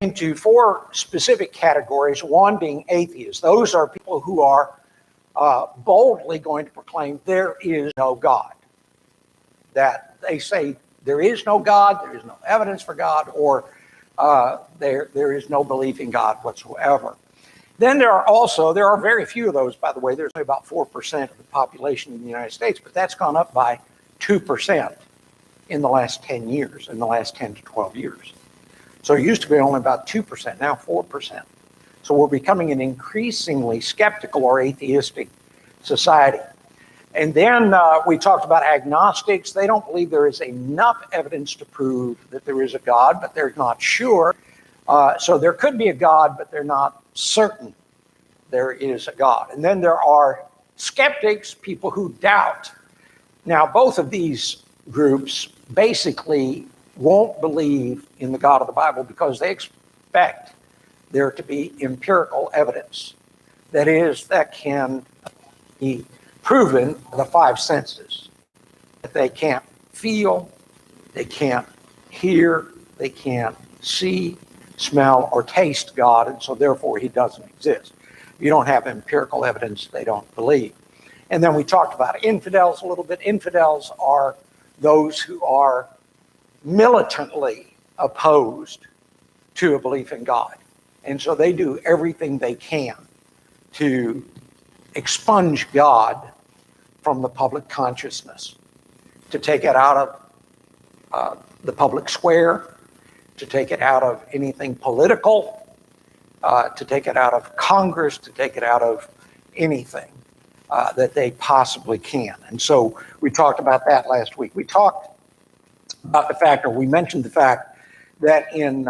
into four specific categories, one being atheists. Those are people who are boldly going to proclaim there is no God. That they say there is no God, there is no evidence for God, or there is no belief in God whatsoever. Then there are very few of those, by the way. There's only about 4% of the population in the United States, but that's gone up by 2% in the last 10 years, in the last 10 to 12 years. So it used to be only about 2%, now 4%. So we're becoming an increasingly skeptical or atheistic society. And then we talked about agnostics. They don't believe there is enough evidence to prove that there is a God, but they're not sure. So there could be a God, but they're not certain there is a God. And then there are skeptics, people who doubt. Now, both of these groups basically won't believe in the God of the Bible because they expect there to be empirical evidence. That is, that can be proven by the five senses. That they can't feel, they can't hear, they can't see, smell, or taste God, and so therefore he doesn't exist. If you don't have empirical evidence, they don't believe. And then we talked about infidels a little bit. Infidels are those who are militantly opposed to a belief in God. And so they do everything they can to expunge God from the public consciousness, to take it out of the public square, to take it out of anything political, to take it out of Congress, to take it out of anything that they possibly can. And so we talked about that last week. We talked about the fact, or we mentioned the fact, that in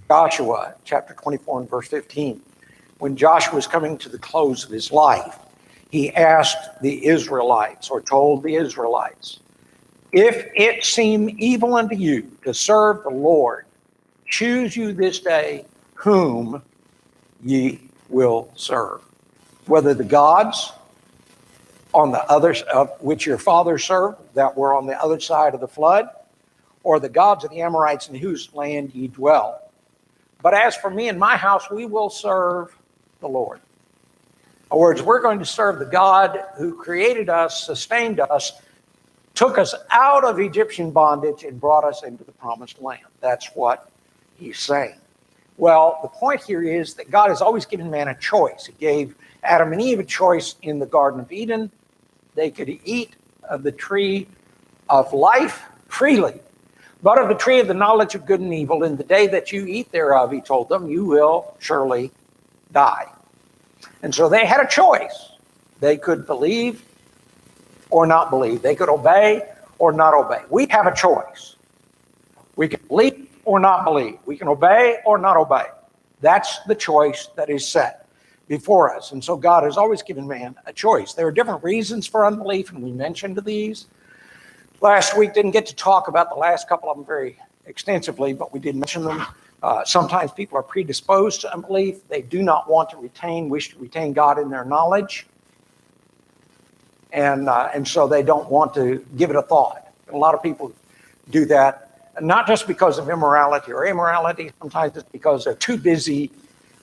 Joshua chapter 24 and verse 15, when Joshua was coming to the close of his life, he asked the Israelites, or told the Israelites, if it seem evil unto you to serve the Lord, choose you this day whom ye will serve. Whether the gods on the others of which your fathers served that were on the other side of the flood, or the gods of the Amorites in whose land ye dwell. But as for me and my house, we will serve the Lord. In other words, we're going to serve the God who created us, sustained us, took us out of Egyptian bondage and brought us into the promised land. That's what he's saying. Well, the point here is that God has always given man a choice. He gave Adam and Eve a choice in the Garden of Eden. They could eat of the tree of life freely, but of the tree of the knowledge of good and evil, in the day that you eat thereof, he told them, you will surely die. And so they had a choice. They could believe or not believe. They could obey or not obey. We have a choice. We can believe or not believe. We can obey or not obey. That's the choice that is set before us. And so God has always given man a choice. There are different reasons for unbelief, and we mentioned these. Last week, didn't get to talk about the last couple of them very extensively, but we did mention them. Sometimes people are predisposed to unbelief. They do not want to wish to retain God in their knowledge. And so they don't want to give it a thought. And a lot of people do that, not just because of immorality or amorality. Sometimes it's because they're too busy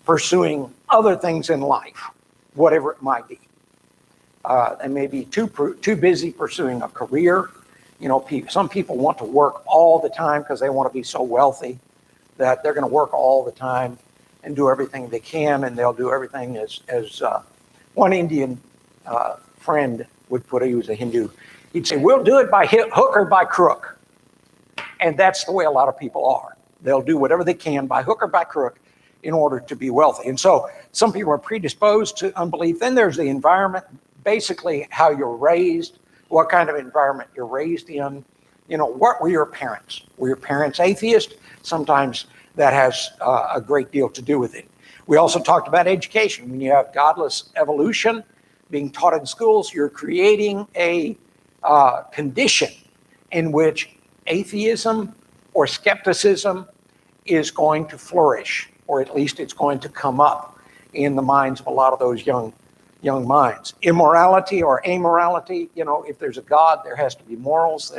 pursuing other things in life, whatever it might be. They may be too busy pursuing a career. You know, some people want to work all the time because they want to be so wealthy that they're going to work all the time and do everything they can, and they'll do everything as one Indian friend would put it. He was a Hindu. He'd say, we'll do it by hook or by crook. And that's the way a lot of people are. They'll do whatever they can by hook or by crook in order to be wealthy. And so some people are predisposed to unbelief. Then there's the environment, basically how you're raised, what kind of environment you're raised in. You know, what were your parents? Were your parents atheist? Sometimes that has a great deal to do with it. We also talked about education. When you have godless evolution being taught in schools, you're creating a condition in which atheism or skepticism is going to flourish, or at least it's going to come up in the minds of a lot of those young minds. Immorality or amorality, you know, if there's a God, there has to be morals.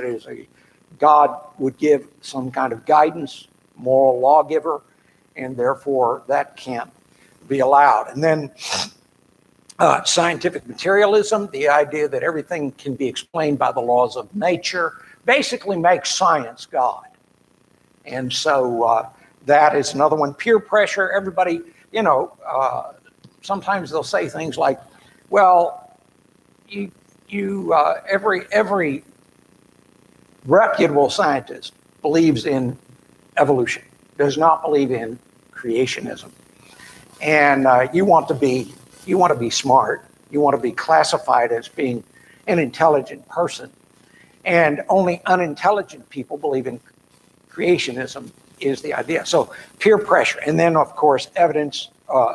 God would give some kind of guidance, moral lawgiver, and therefore that can't be allowed. And then scientific materialism, the idea that everything can be explained by the laws of nature, basically makes science God. And so that is another one. Peer pressure, everybody, sometimes they'll say things like, well, every reputable scientist believes in evolution, does not believe in creationism. And you want to be smart. You want to be classified as being an intelligent person. And only unintelligent people believe in creationism is the idea. So peer pressure. And then, of course,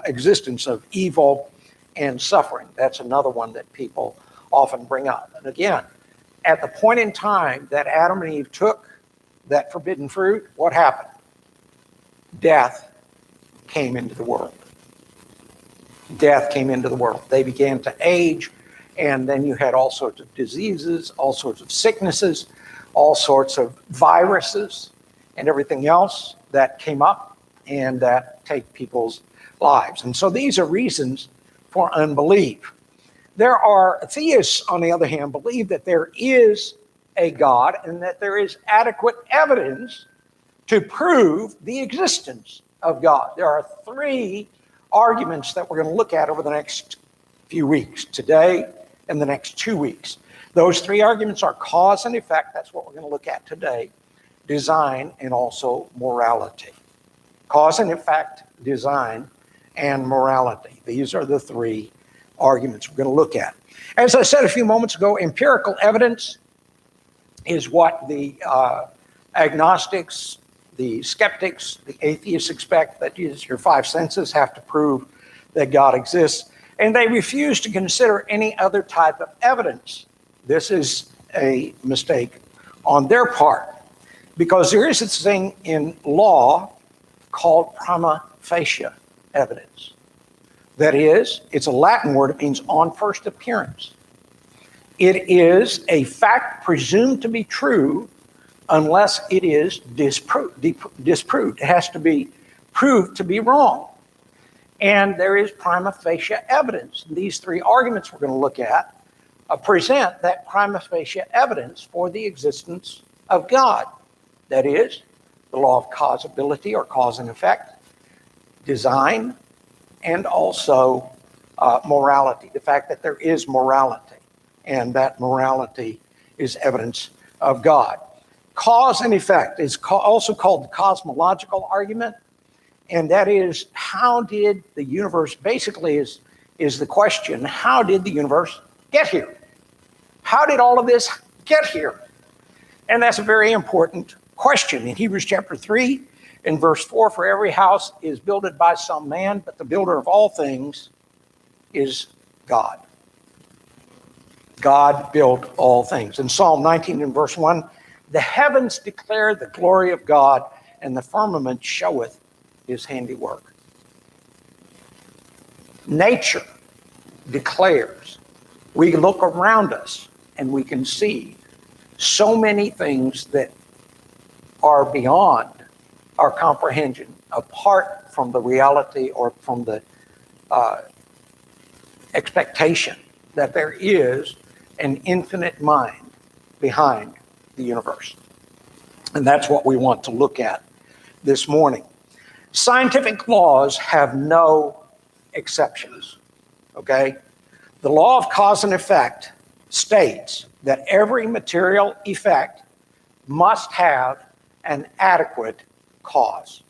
existence of evil and suffering. That's another one that people often bring up. And again, at the point in time that Adam and Eve took that forbidden fruit, what happened? Death came into the world. Death came into the world. They began to age, and then you had all sorts of diseases, all sorts of sicknesses, all sorts of viruses, and everything else that came up and that take people's lives. And so these are reasons for unbelief. There are theists, on the other hand, believe that there is a God and that there is adequate evidence to prove the existence of God. There are three arguments that we're going to look at over the next few weeks, today and the next 2 weeks. Those three arguments are cause and effect. That's what we're going to look at today. Design and also morality. Cause and effect, design, and morality. These are the three arguments we're going to look at. As I said a few moments ago, empirical evidence is what the agnostics, the skeptics, the atheists expect. That is, your five senses have to prove that God exists, and they refuse to consider any other type of evidence. This is a mistake on their part, because there is this thing in law called prima facie evidence. That is, it's a Latin word. It means on first appearance. It is a fact presumed to be true unless it is disproved. It has to be proved to be wrong. And there is prima facie evidence. These three arguments we're going to look at present that prima facie evidence for the existence of God. That is, the law of causability or cause and effect, design, and also morality, the fact that there is morality, and that morality is evidence of God. Cause and effect is also called the cosmological argument, and that is, how did the universe, basically is the question, how did the universe get here? How did all of this get here? And that's a very important question. In Hebrews chapter 3, in verse 4, for every house is builded by some man, but the builder of all things is God. God built all things. In Psalm 19 and verse 1, the heavens declare the glory of God, and the firmament showeth his handiwork. Nature declares. We look around us and we can see so many things that are beyond our comprehension, apart from the reality or from the expectation that there is an infinite mind behind the universe. And that's what we want to look at this morning. Scientific laws have no exceptions, okay? The law of cause and effect states that every material effect must have an adequate cause.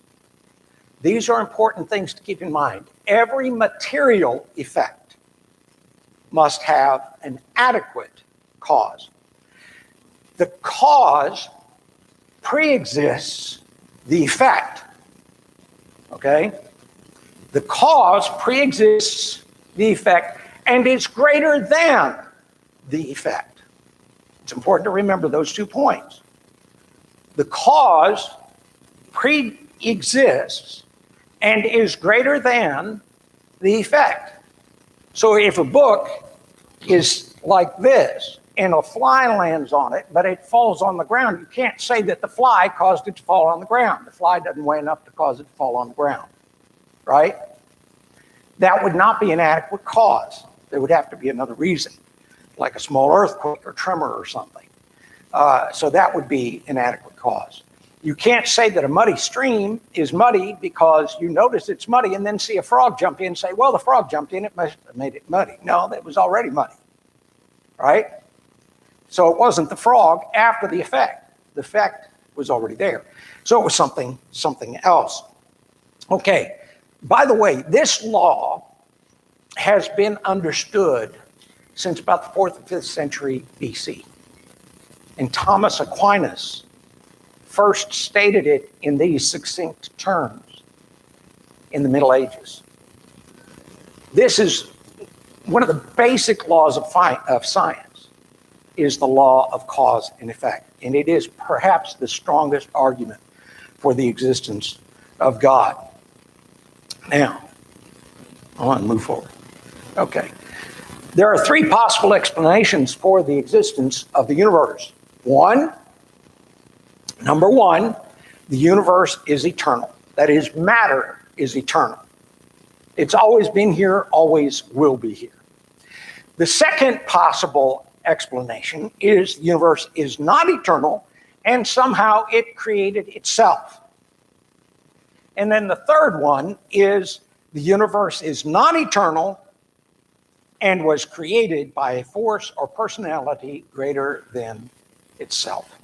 These are important things to keep in mind. Every material effect must have an adequate cause. The cause pre-exists the effect, okay? The cause pre-exists the effect and is greater than the effect. It's important to remember those 2 points. The cause pre-exists and is greater than the effect. So if a book is like this, and a fly lands on it, but it falls on the ground, you can't say that the fly caused it to fall on the ground. The fly doesn't weigh enough to cause it to fall on the ground, right? That would not be an adequate cause. There would have to be another reason, like a small earthquake or tremor or something. So that would be an adequate cause. You can't say that a muddy stream is muddy because you notice it's muddy and then see a frog jump in and say, well, the frog jumped in, it must have made it muddy. No, that was already muddy, right? So it wasn't the frog after the effect. The effect was already there. So it was something else. Okay, by the way, this law has been understood since about the 4th and 5th century BC. And Thomas Aquinas first stated it in these succinct terms in the Middle Ages. This is one of the basic laws of science, is the law of cause and effect. And it is perhaps the strongest argument for the existence of God. Now, I want to move forward. Okay. There are 3 possible explanations for the existence of the universe. Number one, the universe is eternal. That is, matter is eternal. It's always been here, always will be here. The second possible explanation is the universe is not eternal and somehow it created itself. And then the third one is the universe is not eternal and was created by a force or personality greater than itself.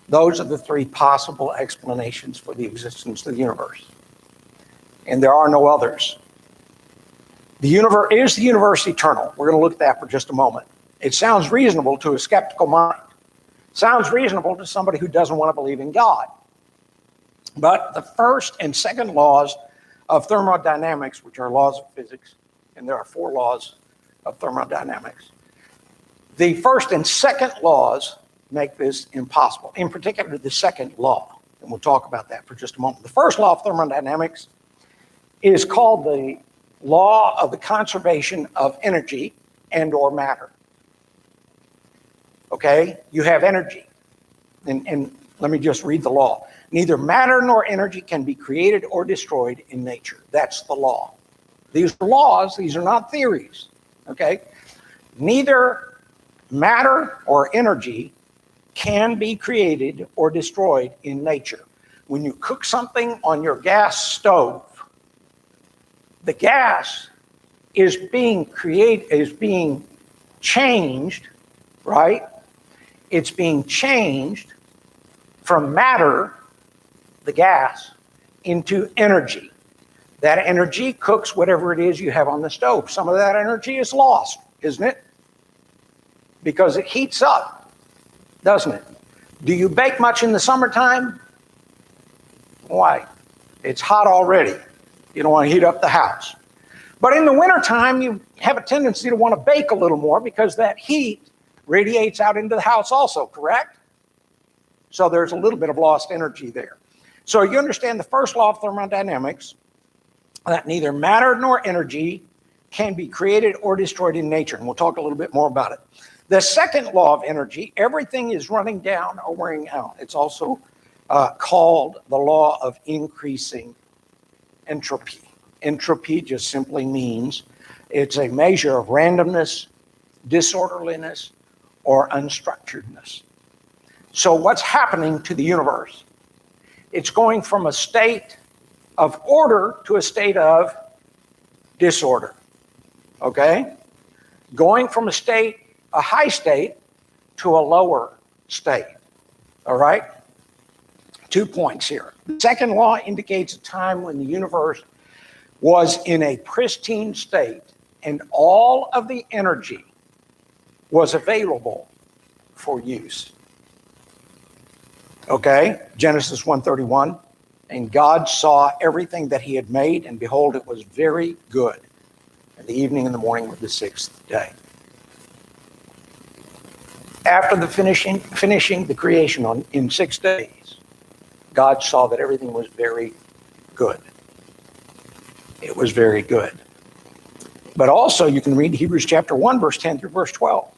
Those are the 3 possible explanations for the existence of the universe. And there are no others. Is the universe eternal? We're going to look at that for just a moment. It sounds reasonable to a skeptical mind. Sounds reasonable to somebody who doesn't want to believe in God. But the first and second laws of thermodynamics, which are laws of physics, and there are 4 laws of thermodynamics, the first and second laws make this impossible. In particular, the second law, and we'll talk about that for just a moment. The first law of thermodynamics is called the law of the conservation of energy and or matter. Okay, you have energy, and let me just read the law. Neither matter nor energy can be created or destroyed in nature. That's the law. These are laws, these are not theories, okay? Neither matter or energy can be created or destroyed in nature. When you cook something on your gas stove, the gas is being changed, right? It's being changed from matter, the gas, into energy. That energy cooks whatever it is you have on the stove. Some of that energy is lost, isn't it? Because it heats up, doesn't it? Do you bake much in the summertime? Why? It's hot already. You don't want to heat up the house. But in the wintertime, you have a tendency to want to bake a little more because that heat radiates out into the house also, correct? So there's a little bit of lost energy there. So you understand the first law of thermodynamics, that neither matter nor energy can be created or destroyed in nature. And we'll talk a little bit more about it. The second law of energy, everything is running down or wearing out. It's also called the law of increasing entropy. Entropy just simply means it's a measure of randomness, disorderliness, or unstructuredness. So what's happening to the universe? It's going from a state of order to a state of disorder, okay? Going from a high state to a lower state, all right? 2 points here. The second law indicates a time when the universe was in a pristine state and all of the energy was available for use. Okay, Genesis 1:31, and God saw everything that he had made, and behold, it was very good. And the evening and the morning were the 6th day. After the finishing the creation in 6 days, God saw that everything was very good. It was very good. But also you can read Hebrews chapter 1, verse 10 through verse 12.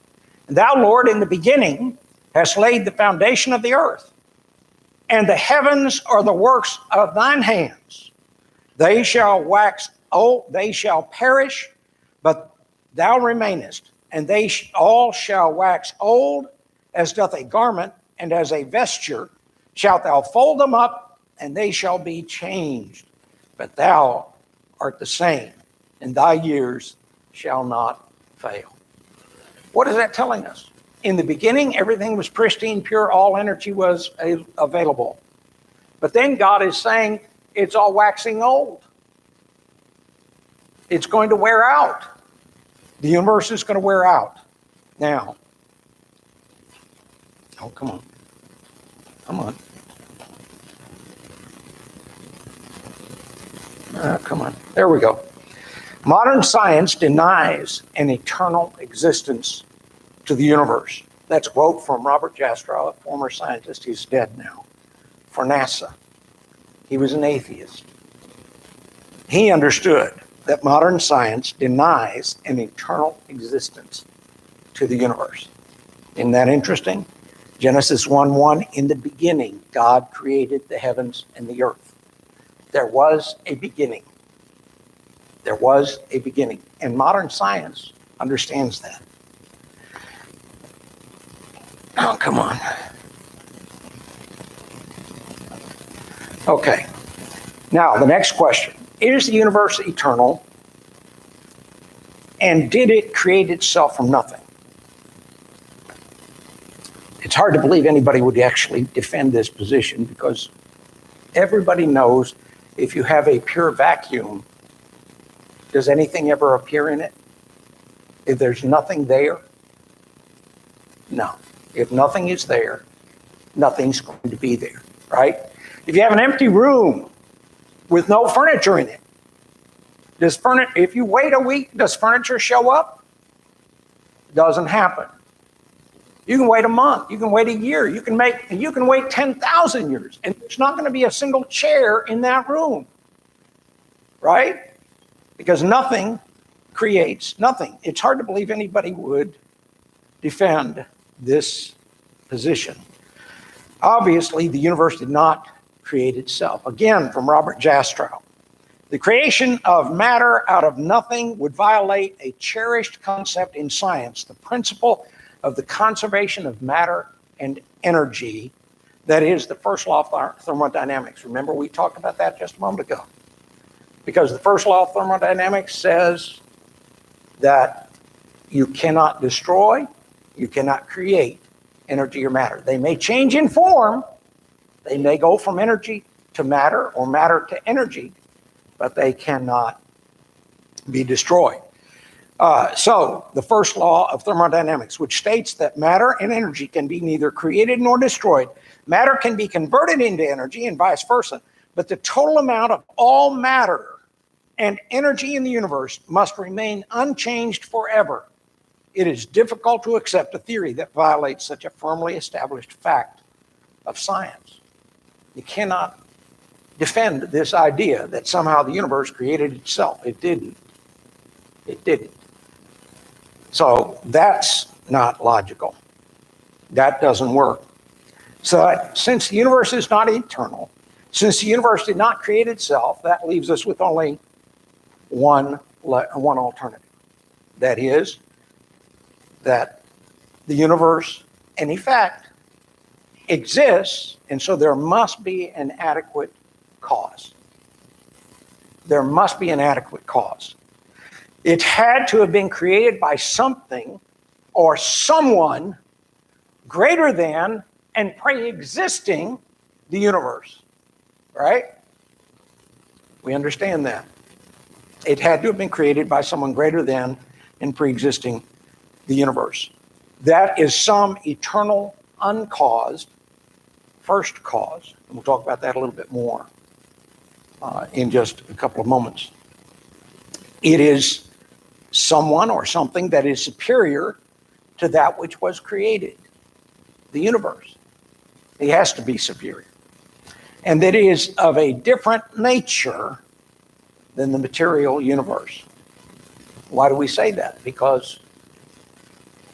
Thou, Lord, in the beginning hast laid the foundation of the earth, and the heavens are the works of thine hands. They shall wax old, they shall perish, but thou remainest, and they all shall wax old, as doth a garment, and as a vesture shalt thou fold them up, and they shall be changed. But thou art the same, and thy years shall not fail. What is that telling us? In the beginning, everything was pristine, pure, all energy was available. But then God is saying it's all waxing old. It's going to wear out. The universe is going to wear out. Now, oh, come on. Come on. Come on. There we go. Modern science denies an eternal existence to the universe. That's a quote from Robert Jastrow, a former scientist. He's dead now, for NASA. He was an atheist. He understood that modern science denies an eternal existence to the universe. Isn't that interesting? Genesis 1:1, in the beginning, God created the heavens and the earth. There was a beginning. There was a beginning. And modern science understands that. Oh, come on. Okay. Now, the next question. Is the universe eternal? And did it create itself from nothing? It's hard to believe anybody would actually defend this position, because everybody knows if you have a pure vacuum, does anything ever appear in it? If there's nothing there? No. If nothing is there, nothing's going to be there, right? If you have an empty room with no furniture in it, if you wait a week, does furniture show up? Doesn't happen. You can wait a month, you can wait a year, you can wait 10,000 years, and there's not going to be a single chair in that room, right? Because nothing creates nothing. It's hard to believe anybody would defend this position. Obviously, the universe did not create itself. Again, from Robert Jastrow. The creation of matter out of nothing would violate a cherished concept in science, the principle of the conservation of matter and energy. That is the first law of thermodynamics. Remember, we talked about that just a moment ago. Because the first law of thermodynamics says that you cannot destroy, you cannot create energy or matter. They may change in form. They may go from energy to matter or matter to energy, but they cannot be destroyed. So the first law of thermodynamics, which states that matter and energy can be neither created nor destroyed. Matter can be converted into energy and vice versa, but the total amount of all matter and energy in the universe must remain unchanged forever. It is difficult to accept a theory that violates such a firmly established fact of science. You cannot defend this idea that somehow the universe created itself. It didn't. It didn't. So that's not logical. That doesn't work. So since the universe is not eternal, since the universe did not create itself, that leaves us with only one alternative. That is, that the universe, in effect, exists, and so there must be an adequate cause. There must be an adequate cause. It had to have been created by something or someone greater than and pre-existing the universe, right? We understand that. It had to have been created by someone greater than and pre-existing the universe. That is some eternal, uncaused first cause. And we'll talk about that a little bit more in just a couple of moments. It is someone or something that is superior to that which was created, the universe. It has to be superior. And that is of a different nature than the material universe. Why do we say that? Because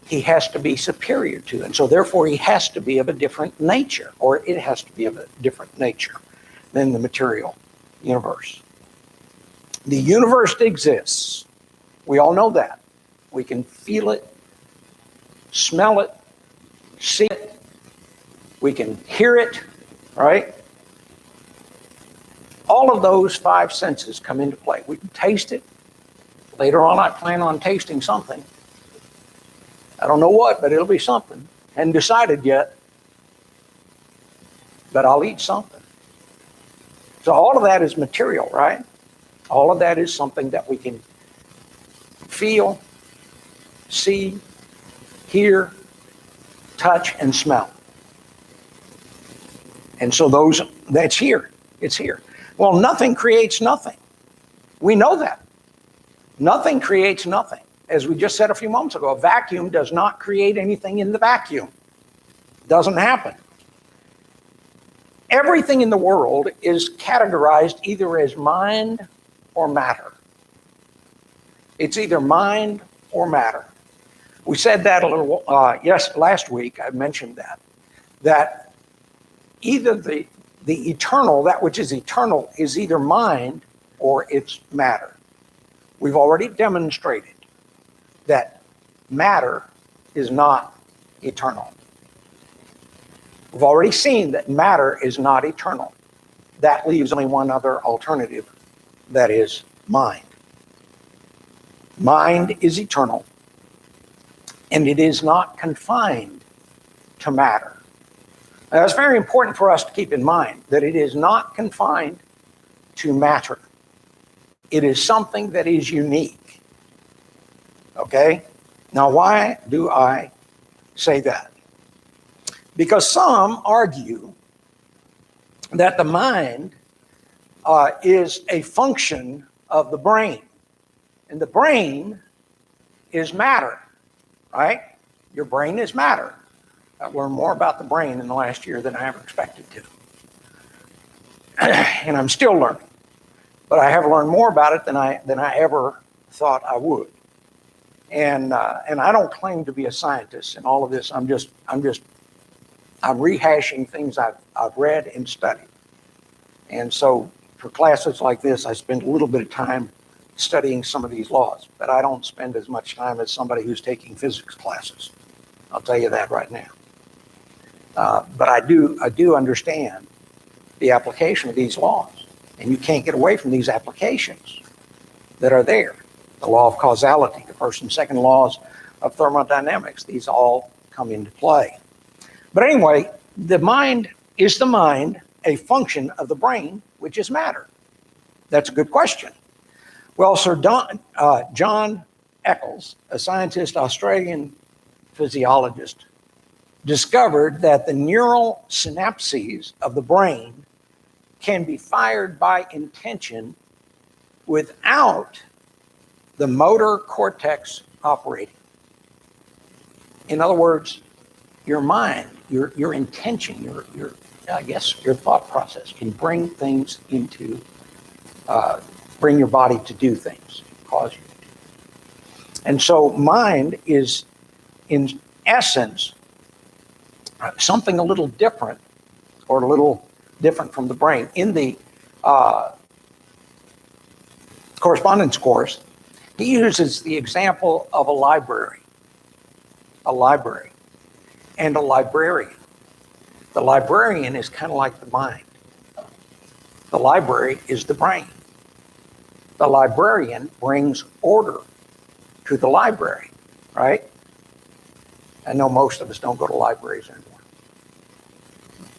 he has to be superior to. And so therefore he has to be of a different nature, or it has to be of a different nature than the material universe. The universe exists. We all know that. We can feel it, smell it, see it. We can hear it, right? All of those five senses come into play. We can taste it. Later on, I plan on tasting something. I don't know what, but it'll be something. Hadn't decided yet, but I'll eat something. So all of that is material, right? All of that is something that we can feel, see, hear, touch, and smell. And so that's here. It's here. Well, nothing creates nothing. We know that. Nothing creates nothing. As we just said a few moments ago, a vacuum does not create anything in the vacuum. It doesn't happen. Everything in the world is categorized either as mind or matter. It's either mind or matter. We said that a little, last week I mentioned that either the eternal, that which is eternal, is either mind or it's matter. We've already demonstrated that matter is not eternal. We've already seen that matter is not eternal. That leaves only one other alternative, that is mind. Mind is eternal, and it is not confined to matter. Now, it's very important for us to keep in mind that it is not confined to matter. It is something that is unique. Okay? Now, why do I say that? Because some argue that the mind is a function of the brain. And the brain is matter, right? Your brain is matter. I've learned more about the brain in the last year than I ever expected to. And I'm still learning. But I have learned more about it than I ever thought I would. And I don't claim to be a scientist in all of this. I'm rehashing things I've read and studied. And so for classes like this, I spend a little bit of time studying some of these laws, but I don't spend as much time as somebody who's taking physics classes. I'll tell you that right now. But I do understand the application of these laws, and you can't get away from these applications that are there. The law of causality, the first and second laws of thermodynamics, these all come into play. But anyway, the mind is a function of the brain, which is matter? That's a good question. Well, Sir John Eccles, a scientist, Australian physiologist, discovered that the neural synapses of the brain can be fired by intention without the motor cortex operating. In other words, your mind, your intention, your thought process can bring things into, bring your body to do things, cause you to do. And so mind is, in essence, something a little different, or a little different from the brain. In the correspondence course, he uses the example of a library and a librarian. The librarian is kind of like the mind. The library is the brain. The librarian brings order to the library, right? I know most of us don't go to libraries anymore.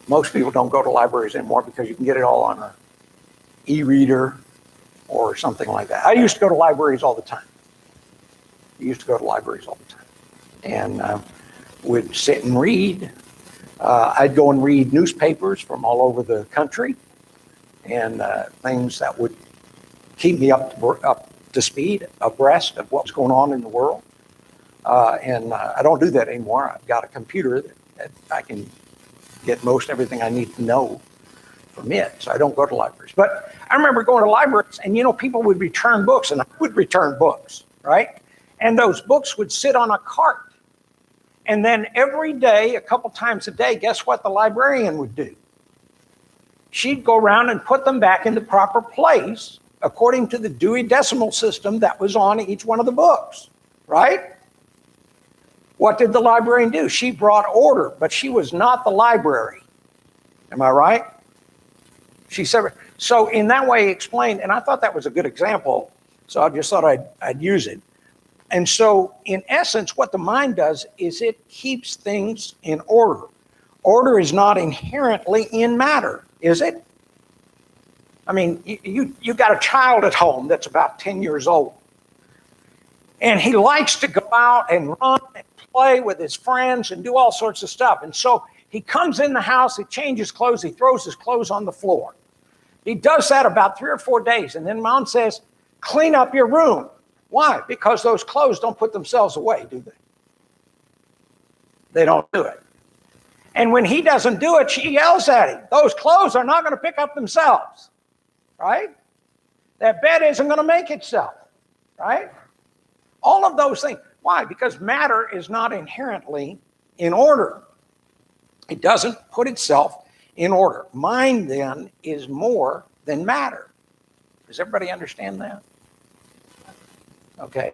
Most people don't go to libraries anymore because you can get it all on an e-reader or something like that. I used to go to libraries all the time. And would sit and read. I'd go and read newspapers from all over the country, and things that would keep me up to speed, abreast of what's going on in the world. And I don't do that anymore. I've got a computer that I can get most everything I need to know from it. So I don't go to libraries. But I remember going to libraries, and people would return books, and I would return books, right? And those books would sit on a cart And then every day, a couple times a day, guess what the librarian would do? She'd go around and put them back in the proper place according to the Dewey Decimal System that was on each one of the books, right? What did the librarian do? She brought order, but she was not the library. Am I right? She said, so in that way explained, and I thought that was a good example, so I just thought I'd use it. And so in essence, what the mind does is it keeps things in order. Order is not inherently in matter, is it? I mean, you got a child at home that's about 10 years old, and he likes to go out and run and play with his friends and do all sorts of stuff. And so he comes in the house, he changes clothes, he throws his clothes on the floor. He does that about 3 or 4 days, and then mom says, clean up your room. Why? Because those clothes don't put themselves away, do they? They don't do it. And when he doesn't do it, she yells at him. Those clothes are not going to pick up themselves, right? That bed isn't going to make itself, right? All of those things. Why? Because matter is not inherently in order. It doesn't put itself in order. Mind, then, is more than matter. Does everybody understand that? Okay.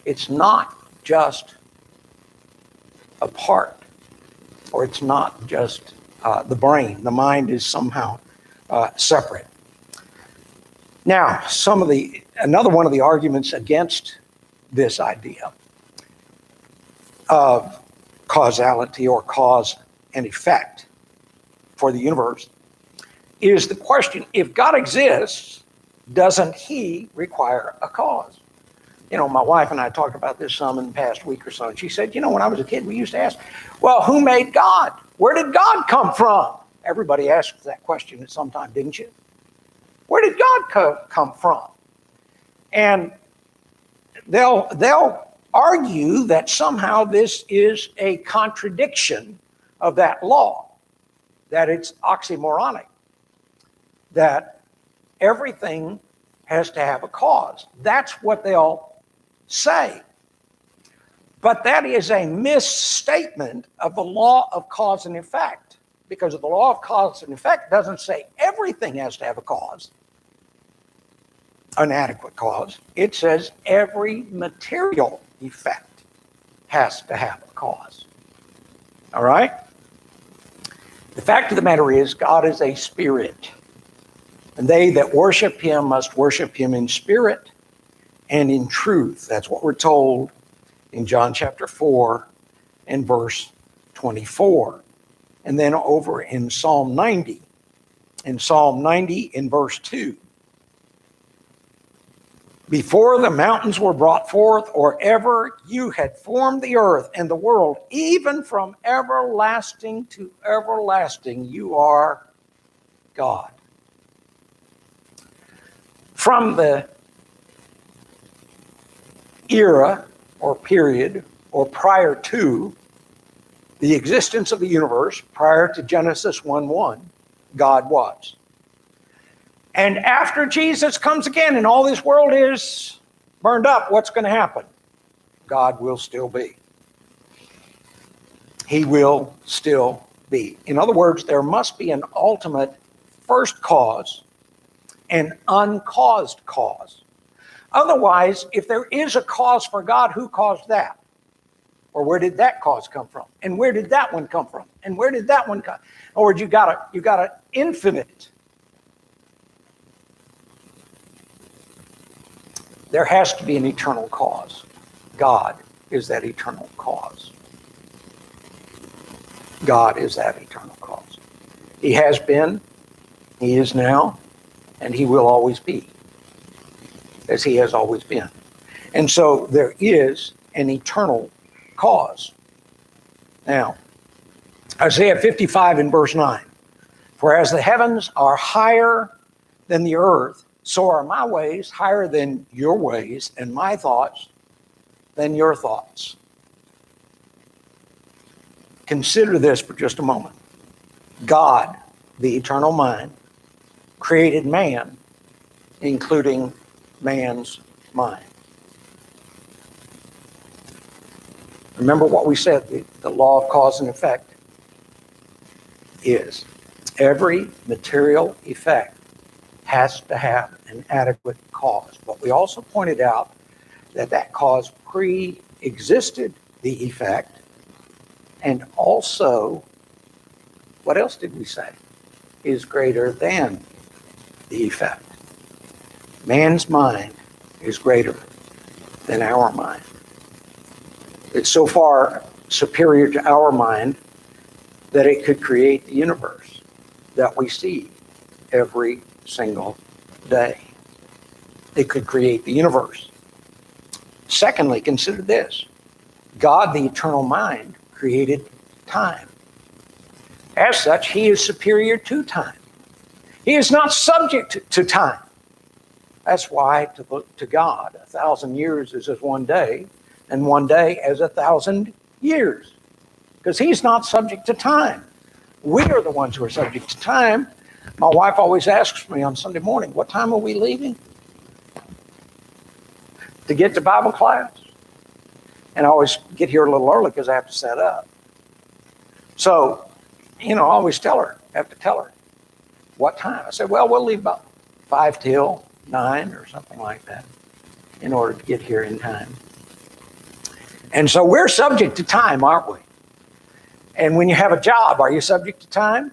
It's not just a part, or it's not just the brain. The mind is somehow separate. Now, another one of the arguments against this idea of causality or cause and effect for the universe is the question, if God exists, doesn't he require a cause? You know, my wife and I talked about this some in the past week or so, and she said, you know, when I was a kid, we used to ask, well, who made God? Where did God come from? Everybody asked that question at some time, didn't you? Where did God come from? And they'll argue that somehow this is a contradiction of that law, that it's oxymoronic, that everything has to have a cause. That's what they'll say. But that is a misstatement of the law of cause and effect, because the law of cause and effect doesn't say everything has to have a cause, an adequate cause. It says every material effect has to have a cause. All right? The fact of the matter is, God is a spirit, and they that worship him must worship him in spirit and in truth. That's what we're told in John chapter 4 and verse 24. And then over in Psalm 90. In Psalm 90 in verse 2. Before the mountains were brought forth, or ever you had formed the earth and the world, even from everlasting to everlasting, you are God. From the era or period or prior to the existence of the universe, prior to Genesis 1:1, God was. And after Jesus comes again and all this world is burned up, what's going to happen? God will still be. He will still be. In other words, there must be an ultimate first cause and uncaused cause. Otherwise, if there is a cause for God, who caused that? Or where did that cause come from? And where did that one come from? And where did that one come? In other words, you got an infinite. There has to be an eternal cause. God is that eternal cause. God is that eternal cause. He has been, he is now, and he will always be, as he has always been. And so there is an eternal cause. Now, Isaiah 55 in verse 9. For as the heavens are higher than the earth, so are my ways higher than your ways, and my thoughts than your thoughts. Consider this for just a moment. God, the eternal mind, created man, including man's mind. Remember what we said, the law of cause and effect is every material effect has to have an adequate cause. But we also pointed out that that cause pre-existed the effect, and also, what else did we say? Is greater than the effect. Man's mind is greater than our mind. It's so far superior to our mind that it could create the universe that we see every single day. It could create the universe. Secondly, consider this. God, the eternal mind, created time. As such, he is superior to time. He is not subject to time. That's why to God, 1,000 years is as one day, and one day as 1,000 years. Because he's not subject to time. We are the ones who are subject to time. My wife always asks me on Sunday morning, what time are we leaving to get to Bible class? And I always get here a little early because I have to set up. So, I always have to tell her, what time? I said, well, we'll leave about 5 till 9 or something like that in order to get here in time. And so we're subject to time, aren't we? And when you have a job, are you subject to time?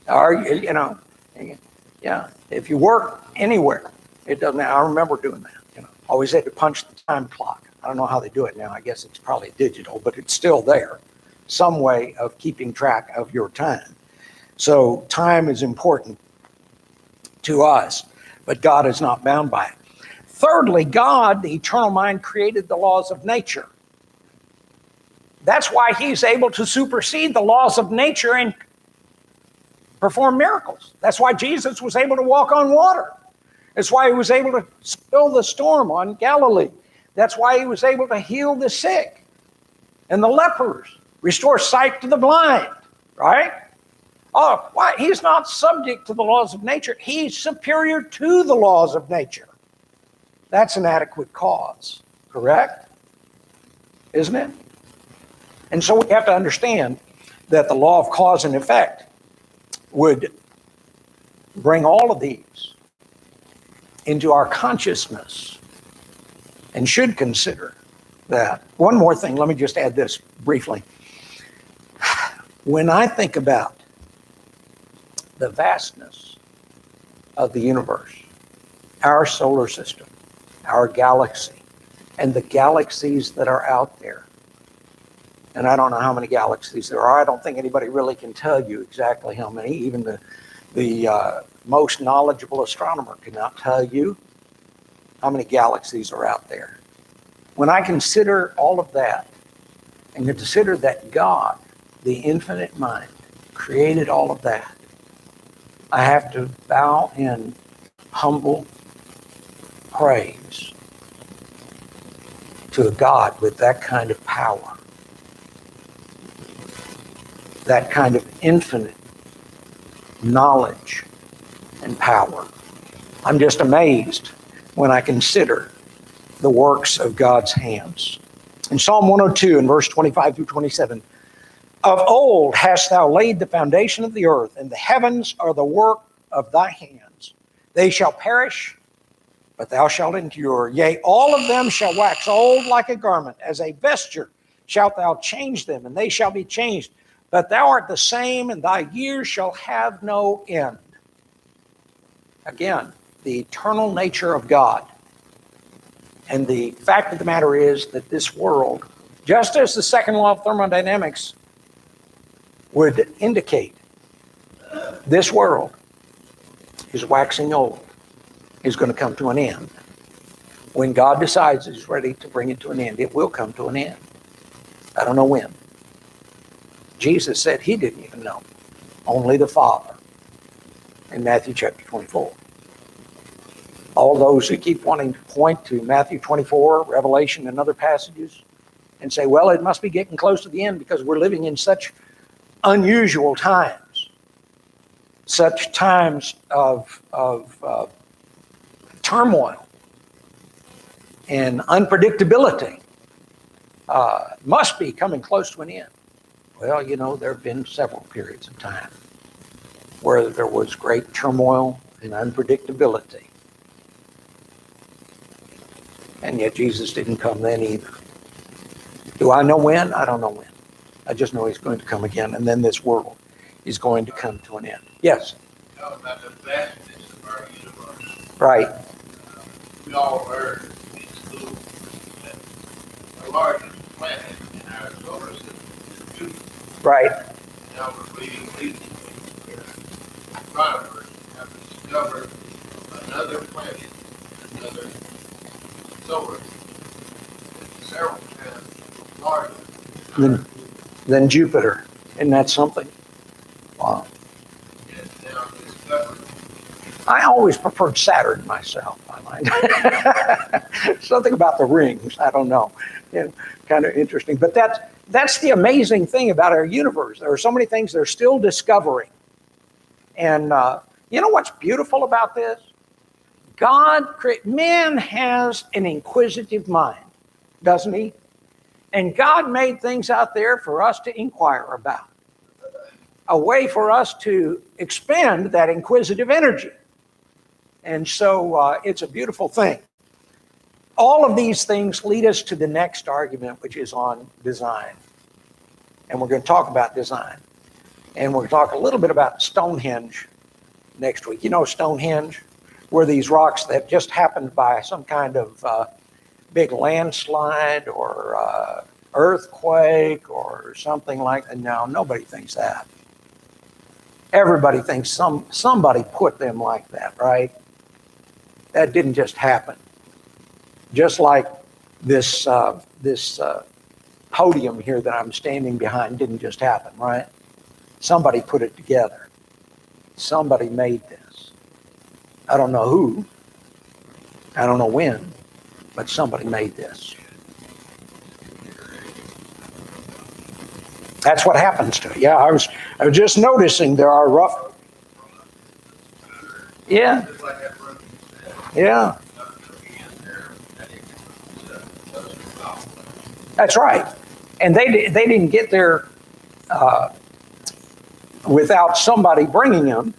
Are you, yeah, if you work anywhere, it doesn't matter. I remember doing that, always had to punch the time clock. I don't know how they do it now. I guess it's probably digital, but it's still there. Some way of keeping track of your time. So time is important to us, but God is not bound by it. Thirdly, God, the eternal mind, created the laws of nature. That's why he's able to supersede the laws of nature and perform miracles. That's why Jesus was able to walk on water. That's why he was able to still the storm on Galilee. That's why he was able to heal the sick and the lepers, restore sight to the blind, right? Oh, why? He's not subject to the laws of nature. He's superior to the laws of nature. That's an adequate cause, correct? Isn't it? And so we have to understand that the law of cause and effect would bring all of these into our consciousness and should consider that. One more thing, let me just add this briefly. When I think about the vastness of the universe, our solar system, our galaxy, and the galaxies that are out there, and I don't know how many galaxies there are. I don't think anybody really can tell you exactly how many. Even the most knowledgeable astronomer cannot tell you how many galaxies are out there. When I consider all of that, and consider that God, the infinite mind, created all of that, I have to bow in humble praise to a God with that kind of power, that kind of infinite knowledge and power. I'm just amazed when I consider the works of God's hands. In Psalm 102 and verse 25 through 27, of old hast thou laid the foundation of the earth, and the heavens are the work of thy hands. They shall perish, but thou shalt endure. Yea, all of them shall wax old like a garment. As a vesture shalt thou change them, and they shall be changed. But thou art the same, and thy years shall have no end. Again, the eternal nature of God. And the fact of the matter is that this world, just as the second law of thermodynamics would indicate, this world is waxing old, is going to come to an end. When God decides he's ready to bring it to an end, it will come to an end. I don't know when. Jesus said he didn't even know. Only the Father. In Matthew chapter 24. All those who keep wanting to point to Matthew 24, Revelation, and other passages and say, well, it must be getting close to the end because we're living in such unusual times. Such times of turmoil and unpredictability. must be coming close to an end. Well, you know, there have been several periods of time where there was great turmoil and unpredictability. And yet Jesus didn't come then either. Do I know when? I don't know when. I just know he's going to come again, and then this world is going to come to an end. Yes? About the vastness of our universe. Right. We all learned in school that the largest planet in our solar system is Jupiter. Right. Now we're reading recently where astronomers have discovered another planet in another solar system several times larger Than Jupiter. Isn't that something? Wow. and now discovered. I always preferred Saturn myself. I might. Something about the rings. I don't know. You know, kind of interesting. But that's the amazing thing about our universe. There are so many things they're still discovering. And you know what's beautiful about this? Man has an inquisitive mind, doesn't he? And God made things out there for us to inquire about. A way for us to expend that inquisitive energy. And so it's a beautiful thing. All of these things lead us to the next argument, which is on design. And we're going to talk about design. And we're going to talk a little bit about Stonehenge next week. You know Stonehenge? Were these rocks that just happened by some kind of big landslide or earthquake or something like that? No, nobody thinks that. Everybody thinks somebody put them like that, right? That didn't just happen. Just like this podium here that I'm standing behind didn't just happen, right? Somebody put it together. Somebody made this. I don't know who. I don't know when, but somebody made this. That's what happens to it. Yeah, I was just noticing there are rough. Yeah. Yeah. That's right. And they didn't get there without somebody bringing them.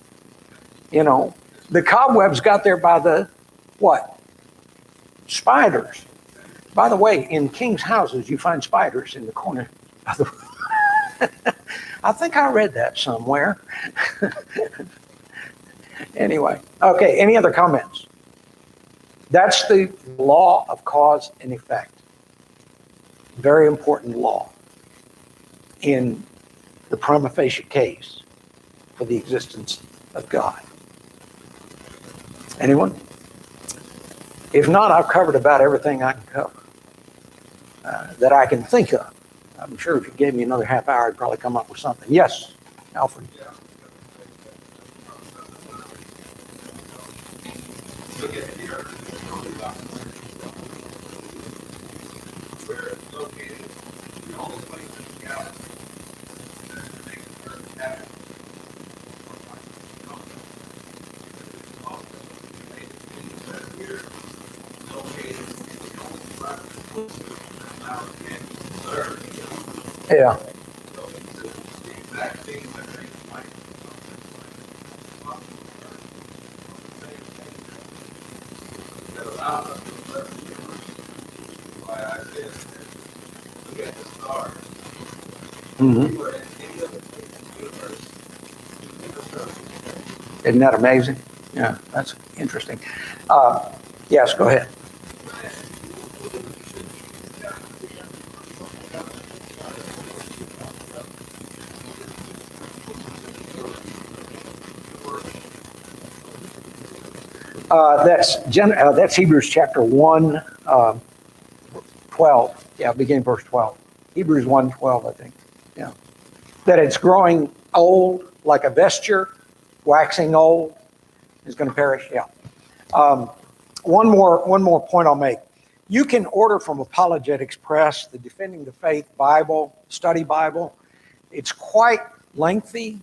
You know, the cobwebs got there by the what? Spiders. By the way, in king's houses, you find spiders in the corner of the. I think I read that somewhere. Anyway, okay, any other comments? That's the law of cause and effect. Very important law in the prima facie case for the existence of God. Anyone? If not, I've covered about everything I can cover that I can think of. I'm sure if you gave me another half hour, I'd probably come up with something. Yes, Alfred. Look at the earth, where it's located, the only place in the galaxy that makes the earth habitable. We're located in the only spot now can observe. Yeah. So it's the exact thing that makes life. That allows us to observe the universe. Why I said, look at the stars. Mm-hmm. You are in any other place in the universe, you can observe. Isn't that amazing? Yeah, that's interesting. Yes, go ahead. That's Hebrews chapter 1, 12. Yeah, beginning verse 12. Hebrews 1:12, I think. Yeah. That it's growing old like a vesture, waxing old, is going to perish. Yeah. One more point I'll make. You can order from Apologetics Press the Defending the Faith Bible, study Bible. It's quite lengthy,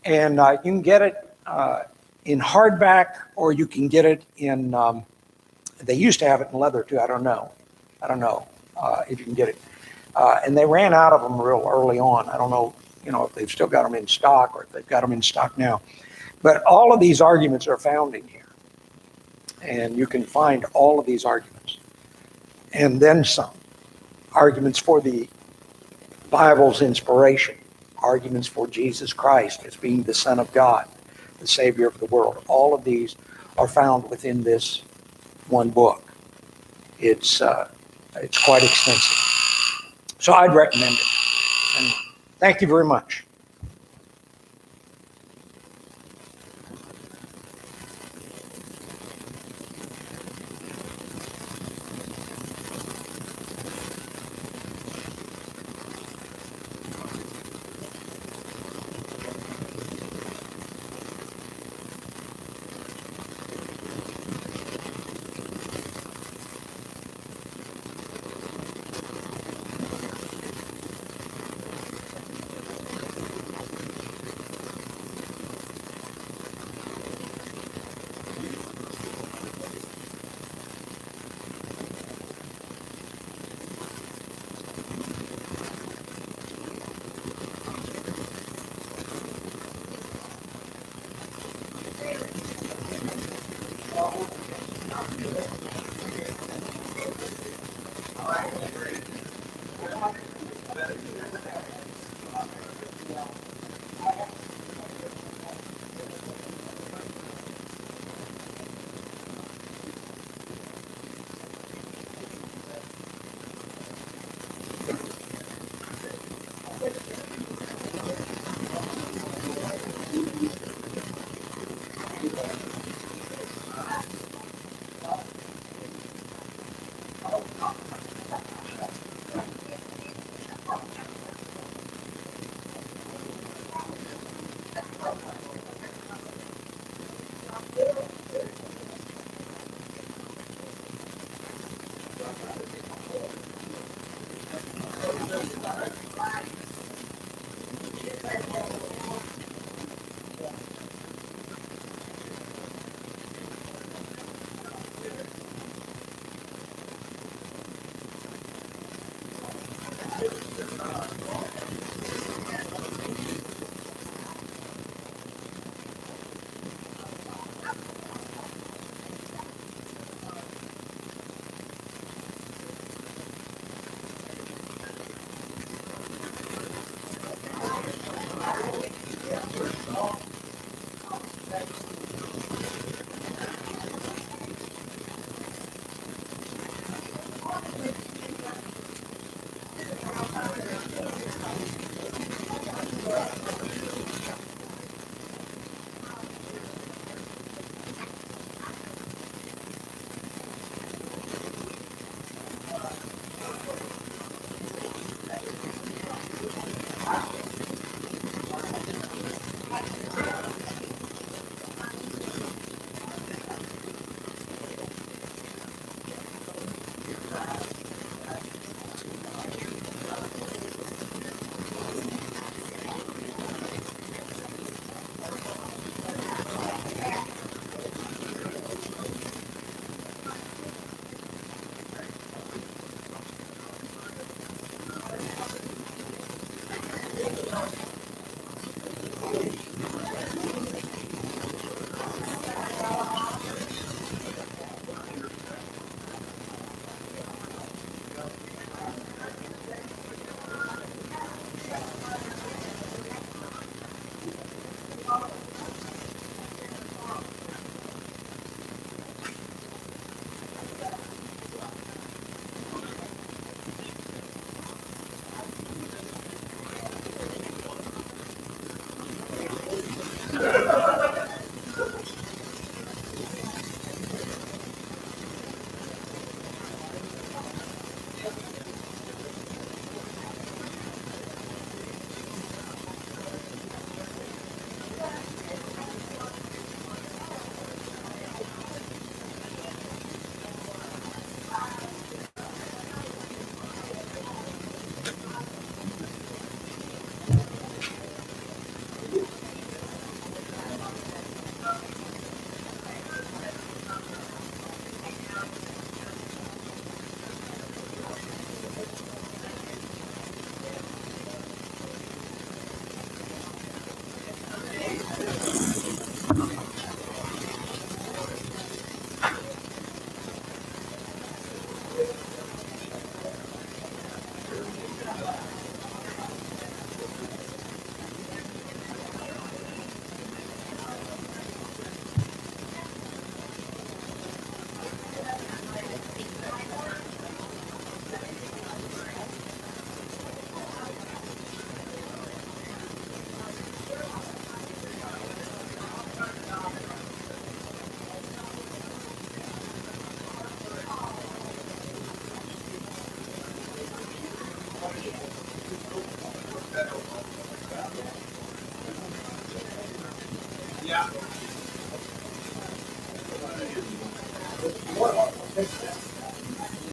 and you can get it in hardback, or you can get it in. They used to have it in leather too. I don't know if you can get it. And they ran out of them real early on. I don't know, if they've still got them in stock or if they've got them in stock now. But all of these arguments are found in here. And you can find all of these arguments. And then some. Arguments for the Bible's inspiration. Arguments for Jesus Christ as being the Son of God, the Savior of the world. All of these are found within this one book. It's quite extensive. So I'd recommend it. And thank you very much.